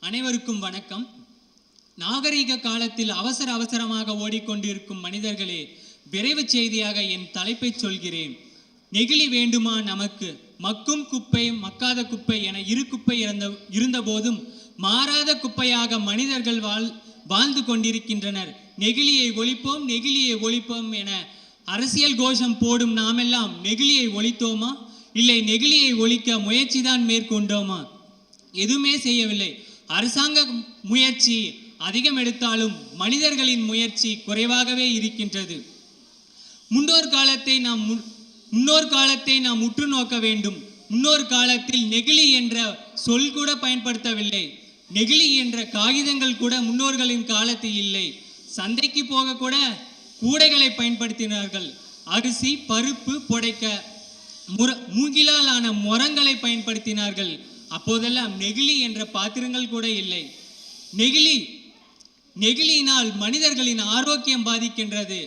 அனைவருக்கும் வணக்கம். நாகரீக காலத்தில் அவசர அவசரமாக ஓடிக்கொண்டிருக்கும் மனிதர்களே, விரைவு செய்தியாக என் தலைப்பை சொல்கிறேன். நெகிழி வேண்டுமா நமக்கு? மக்கும் குப்பை மக்காத குப்பை என இரு குப்பை இருந்த போதும் மாறாத குப்பையாக மனிதர்கள் வாழ்ந்து கொண்டிருக்கின்றனர். நெகிழியை ஒழிப்போம், நெகிழியை ஒழிப்போம் என அரசியல் கோஷம் போடும் நாமெல்லாம் நெகிழியை ஒழித்தோமா? இல்லை நெகிழியை ஒழிக்க முயற்சிதான் மேற்கொண்டோமா? எதுவுமே செய்யவில்லை. அரசாங்க முயற்சி அதிகம் எடுத்தாலும் மனிதர்களின் முயற்சி குறைவாகவே இருக்கின்றது. முன்னோர் காலத்தை நாம் உற்று நோக்க வேண்டும். முன்னோர் காலத்தில் நெகிழி என்ற சொல் கூட பயன்படுத்தவில்லை. நெகிழி என்ற காகிதங்கள் கூட முன்னோர்களின் காலத்தில் இல்லை. சந்தைக்கு போக கூட கூடைகளை பயன்படுத்தினார்கள். அரிசி பருப்பு புடைக்க மூங்கிலால் ஆன முரங்களை பயன்படுத்தினார்கள். அப்போதெல்லாம் நெகிழி என்ற பாத்திரங்கள் கூட இல்லை. நெகிழியினால் மனிதர்களின் ஆரோக்கியம் பாதிக்கின்றது.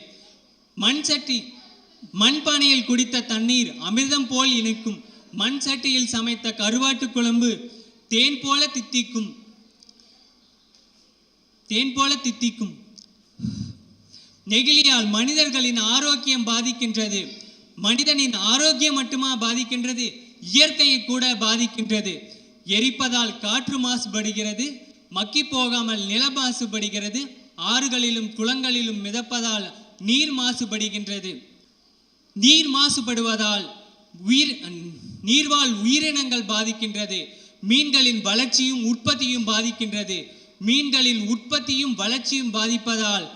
மண்பானையில் குடித்த தண்ணீர் அமிர்தம் போல் இனிக்கும். மண் சட்டியில் சமைத்த கருவாட்டு குழம்பு தேன் போல தித்திக்கும். நெகிழியால் மனிதர்களின் ஆரோக்கியம் பாதிக்கின்றது. மனிதனின் ஆரோக்கியம் மட்டுமா பாதிக்கின்றது, இயற்கையை கூட பாதிக்கின்றது. எரிப்பதால் காற்று மாசுபடுகிறது, மக்கி போகாமல் நில மாசுபடுகிறது. ஆறுகளிலும் குளங்களிலும் மிதப்பதால் நீர் மாசுபடுகின்றது. நீர் மாசுபடுவதால் நீர்வாழ் உயிரினங்கள் பாதிக்கின்றது. மீன்களின் வளர்ச்சியும் உற்பத்தியும் பாதிக்கின்றது. மீன்களின் உற்பத்தியும் வளர்ச்சியும் பாதிப்பதால்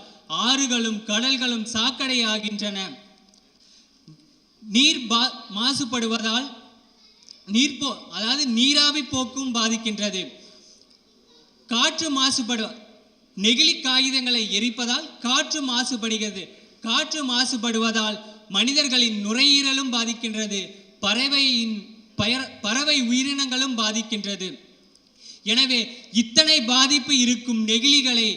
ஆறுகளும் கடல்களும் சாக்கடை ஆகின்றன. நீர் மாசுபடுவதால் நீராவி போக்கும் பாதிக்கின்றது. காற்று நெகிழி காகிதங்களை எரிப்பதால் காற்று மாசுபடுகிறது. காற்று மாசுபடுவதால் மனிதர்களின் நுரையீரலும் பாதிக்கின்றது. பறவை உயிரினங்களும் பாதிக்கின்றது. எனவே இத்தனை பாதிப்பு இருக்கும் நெகிழிகளை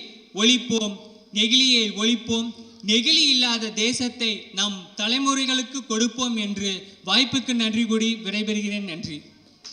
ஒழிப்போம், நெகிழியை ஒழிப்போம். நெகிழி இல்லாத தேசத்தை நம் தலைமுறைகளுக்கு கொடுப்போம் என்று வாய்ப்புக்கு நன்றி கூறி விடைபெறுகிறேன். நன்றி.